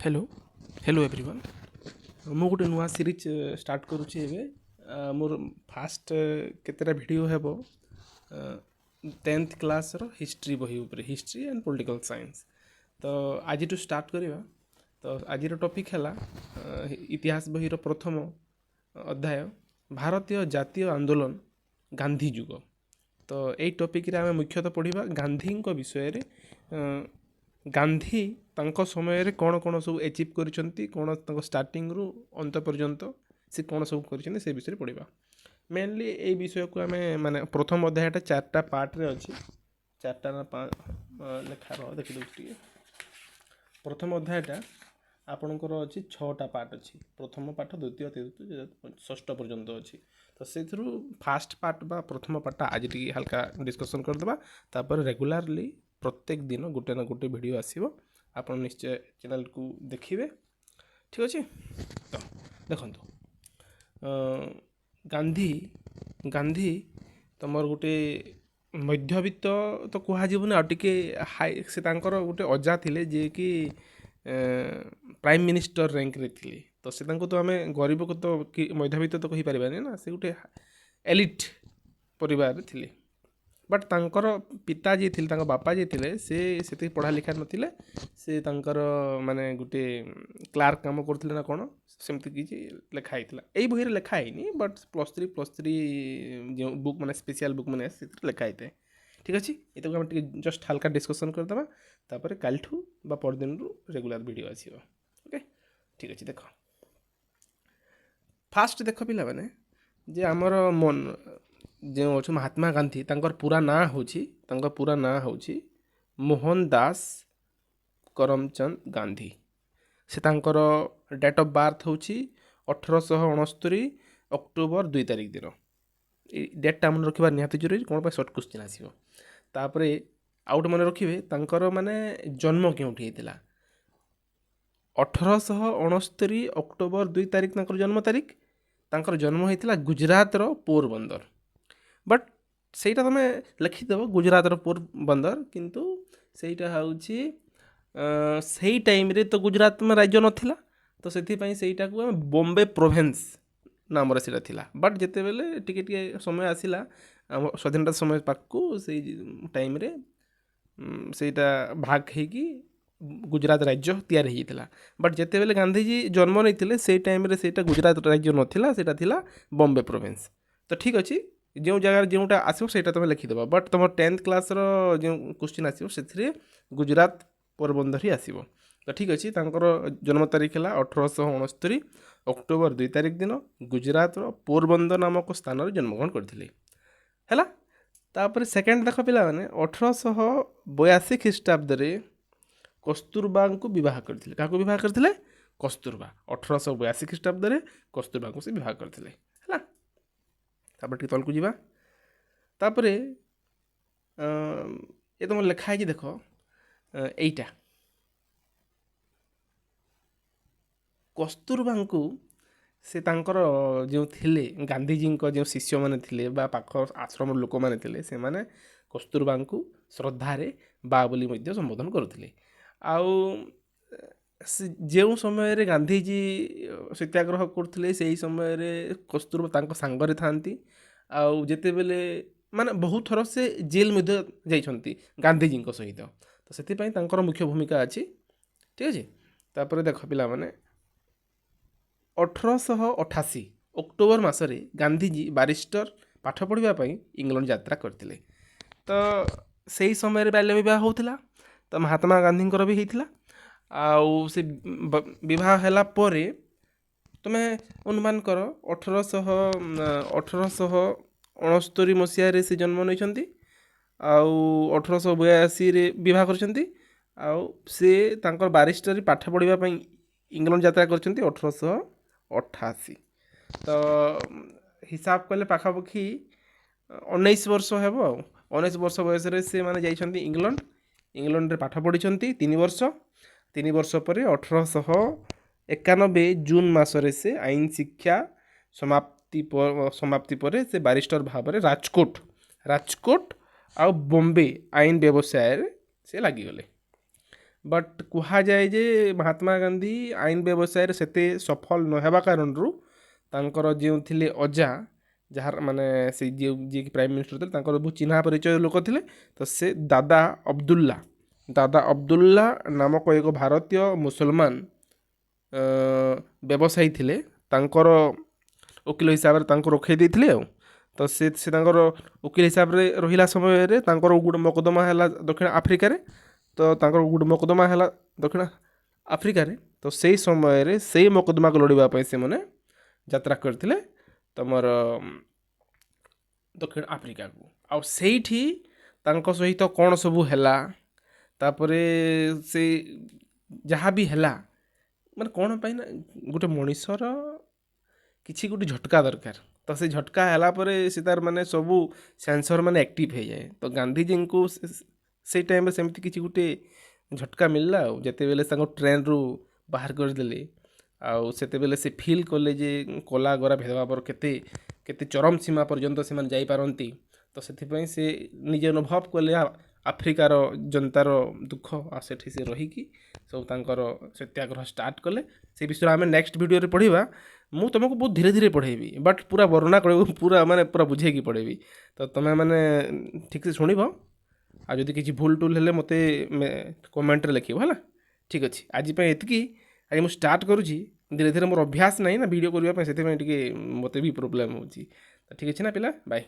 Hello hello everyone मु गोटे नुआ सीरीज स्टार्ट करुच्ची एबे मोर फास्ट केतेटा वीडियो हेबो 10th क्लास रो हिस्ट्री बही ऊपर हिस्ट्री एंड पॉलिटिकल साइंस तो आज स्टार्ट करिवा। तो आज टॉपिक है इतिहास बही रो प्रथम अध्याय भारतीय जातीय आंदोलन गांधी युग। तो यही टॉपिक रे आमे मुख्यतः पढ़िबा गांधी विषय रे। गांधी तांको समय रे कौन कौन सब एचिव करिसंती, कौन तांको स्टार्टिंग रु अंत पर्यंत से कौन सब करिसंती से विषय पढ़िबा। मेनली ए विषय को आमे माने प्रथम अध्यायटा चारटा पार्ट रे अछि, चारटा ना लेखा रह देखि दउछि। प्रथम अध्यायटा आपणकर अच्छी 6टा पार्ट अच्छी। प्रथम पाठ द्वितीय तृतीय षष्ठ पर्यंत अच्छी। तो से फास्ट पार्ट बा प्रथम पार्टा आज टी हल्का डिस्कसन करदेबा। तापर रेगुलारली प्रत्येक दिन गोटे ना गोटे वीडियो आसीबो, आप निश्चय चैनल को देखिए। ठीक अच्छे। तो देखो गांधी गांधी तुमर गोटे मध्यवित्त तो कहना आ टिके हाई से गोटे अजा थिले जे कि प्राइम मिनिस्टर रैंक रे थिले। तो से तो आम गरीब को तो मध्यवित्त तो कही पारिबानी ना, से गोटे एलिट परिवार थिले। बट तांकर पिता जी थिले, तांकर बापा जी थिले, से पढ़ा लिखा नथिले। से तांकर माने गोटे क्लार्क काम करथिले ना कोन सेमति किछि लेखा आइतला। एई बही रे लेखा आइनी, बट +3 जो बुक माने स्पेशल बुक माने से लेखा आइते। ठीक अछि। ये तो हम जस्ट हल्का डिस्कशन कर दबा। तापर कालठू बा परदिन रु रेगुलर वीडियो आसीबो। ओके ठीक अछि। देखो फास्ट देखो पिला माने जे हमर मन जो अच्छे महात्मा गांधी तांकर पूरा ना होची मोहन दास करमचंद गांधी। से तांकर डेट ऑफ बर्थ होची 1869 अक्टोबर 2 तारिख दिन। डेटा मन रखा निहाती जरूरी, कौन पर शॉर्ट क्वेश्चन आसीबो। तापरे आउट मन रखिए तांकर माने जन्म केउठी हेतिला। 1869 अक्टोबर 2 तारिख तांकर जन्म तारिख। तांकर जन्म होइतिला गुजरात रो पोरबंदर। बट सेटा तुम लिखिदेव गुजरात रो पोरबंदर, किंतु सेटा होउची सही टाइम रे तो गुजरात में राज्य नथिला। तो सेथिपाई सेटा को बॉम्बे प्रोविंस नाम रे सेटा थिला। बट जेते बेले टिके टिके समय आसिला स्वाधीनता समय पाकू से टाइम रे सेटा भाग हेकी गुजरात राज्य तैयार होइतिला। बट जेते बेले गांधी जी जन्म नहीं से टाइम रे सेटा गुजरात राज्य नथिला, सेटा थिला बॉम्बे प्रोविंस। तो ठीक अच्छे। जो जगह जोटा आसो सेटा तुम लिखिदेव। बट तुम 10th क्लास जो क्वेश्चन आसो से गुजरात पोरबंदर ही आसो। तो ठीक अच्छे। जन्म तारीख है 1869 अक्टोबर 2 तारिख दिन गुजरात पोरबंदर नामक स्थान जन्मग्रहण करथिले। हैला। तापर सेकेंड देख पिला माने 1882 ख्रीष्टाब्द रे कस्तूरबा को विवाह करथिले। काको विवाह करथिले? कस्तूरबा। 1882 ख्रीष्टाब्द रे कस्तूरबा को से विवाह करथिले। हैला। तापर टी तल को जीवा। तापरे ये तुम लिखा है देख एटा कस्तूरबा को से तांकर जो थिले गांधीजी जो शिष्य माने थिले बा पाख आश्रम लोक माने थिले, से माने कस्तूरबा को श्रद्धारे बा बोली मध्य संबोधन करुथिले। आउ जो समय रे गांधीजी सत्याग्रह करथिले से समय रे कस्तूरबा तांको सांगरे थांती। आउ जेते बेले माने बहुत थर से जेल मध्य जाइछंती गांधीजी सहित। तो सेतिपाई तांकर मुख्य भूमिका अछि। ठीक अछि। तापर देख पिला माने 1888 अक्टोबर मासरे गांधीजी बारिस्टर पाठ पढ़ा इंग्लैंड यात्रा करते। तो सही समय बाल्य विवाह होता। तो महात्मा गांधी भी होता। आउ से विवाह हैला परे तुमे अनुमान कर 1869 मसीह से जन्म नहीं। आउ 1882 रे विवाह करछंती। आउ से तांकर बारिस्टर पाठ पढ़ा इंग्लैंड यात्रा करछंती 1888। तो हिसाब कले पाखापाखि 19 वर्ष हेब। 19 वर्ष बयस से माने जाइछंती इंग्लैंड रे पाठ पढ़ी 3 वर्ष। 3 वर्ष पर 1891 जून मासरे से आईन शिक्षा समाप्ति पर से बारिस्टर भाव राजकोट आ बॉम्बे आईन व्यवसाय से लगिगले। ବଟ୍ କୁହାଯାଏ ଯେ ମହାତ୍ମା ଗାନ୍ଧୀ ଆଇନ ବ୍ୟବସାୟରେ ସେତେ ସଫଳ ନ ହେବା କାରଣରୁ ତାଙ୍କର ଯେଉଁ ଥିଲେ ଅଜା, ଯାହାର ମାନେ ସେ ଯିଏକି ପ୍ରାଇମ୍ ମିନିଷ୍ଟର ଥିଲେ, ତାଙ୍କର ବହୁତ ଚିହ୍ନା ପରିଚୟ ଲୋକ ଥିଲେ। ତ ସେ ଦାଦା ଅବଦୁଲ୍ଲା ନାମକ ଏକ ଭାରତୀୟ ମୁସଲମାନ ବ୍ୟବସାୟୀ ଥିଲେ। ତାଙ୍କର ଓକିଲ ହିସାବରେ ତାଙ୍କୁ ରଖେଇ ଦେଇଥିଲେ ଆଉ। ତ ସେ ତାଙ୍କର ଓକିଲ ହିସାବରେ ରହିଲା ସମୟରେ ତାଙ୍କର ଗୋଟେ ମକଦ୍ଦମା ହେଲା ଦକ୍ଷିଣ ଆଫ୍ରିକାରେ। ତ ତାଙ୍କର ଗୋଟେ ମକଦ୍ଦମା ହେଲା ଦକ୍ଷିଣ ଆଫ୍ରିକାରେ। ତ ସେଇ ସମୟରେ ସେଇ ମକଦ୍ଦମାକୁ ଲଢ଼ିବା ପାଇଁ ସେମାନେ ଯାତ୍ରା କରିଥିଲେ ତମର ଦକ୍ଷିଣ ଆଫ୍ରିକାକୁ। ଆଉ ସେଇଠି ତାଙ୍କ ସହିତ କ'ଣ ସବୁ ହେଲା, ତାପରେ ସେ ଯାହା ବି ହେଲା, ମାନେ କ'ଣ ପାଇଁ ନା ଗୋଟେ ମଣିଷର କିଛି ଗୋଟେ ଝଟକା ଦରକାର। ତ ସେ ଝଟକା ହେଲା ପରେ ସେ ତାର ମାନେ ସବୁ ସେନ୍ସର ମାନେ ଆକ୍ଟିଭ୍ ହେଇଯାଏ। ତ ଗାନ୍ଧିଜୀଙ୍କୁ ସେଇ ଟାଇମ୍ରେ ସେମିତି କିଛି ଗୋଟେ ଝଟକା ମିଳିଲା ଆଉ, ଯେତେବେଳେ ତାଙ୍କୁ ଟ୍ରେନ୍ରୁ ବାହାର କରିଦେଲେ। ଆଉ ସେତେବେଳେ ସେ ଫିଲ୍ କଲେ ଯେ କଲା ଗୋରା ଭେଦଭାବର କେତେ କେତେ ଚରମ ସୀମା ପର୍ଯ୍ୟନ୍ତ ସେମାନେ ଯାଇପାରନ୍ତି। ତ ସେଥିପାଇଁ ସେ ନିଜେ ଅନୁଭବ କଲେ ଆଫ୍ରିକାର ଜନତାର ଦୁଃଖ, ଆଉ ସେଠି ସେ ରହିକି ସବୁ ତାଙ୍କର ସତ୍ୟାଗ୍ରହ ଷ୍ଟାର୍ଟ କଲେ। ସେ ବିଷୟରେ ଆମେ ନେକ୍ସଟ ଭିଡ଼ିଓରେ ପଢ଼ିବା। ମୁଁ ତୁମକୁ ବହୁତ ଧୀରେ ଧୀରେ ପଢ଼େଇବି, ବଟ୍ ପୁରା ବର୍ଣ୍ଣନା କରିବୁ, ପୁରା ବୁଝେଇକି ପଢ଼େଇବି। ତ ତୁମେ ମାନେ ଠିକ୍ସେ ଶୁଣିବ। ଆଉ ଯଦି କିଛି ଭୁଲ ଟୁଲ ହେଲେ ମୋତେ କମେଣ୍ଟରେ ଲେଖିବ ହେଲା। ଠିକ୍ ଅଛି, ଆଜି ପାଇଁ ଏତିକି। ଆଜି ମୁଁ ଷ୍ଟାର୍ଟ କରୁଛି। ଧୀରେ ଧୀରେ ମୋର ଅଭ୍ୟାସ ନାହିଁ ନା ଭିଡ଼ିଓ କରିବା ପାଇଁ, ସେଥିପାଇଁ ଟିକେ ମୋତେ ବି ପ୍ରୋବ୍ଲେମ୍ ହେଉଛି। ତ ଠିକ୍ ଅଛି ନା ପିଲା, ବାଏ।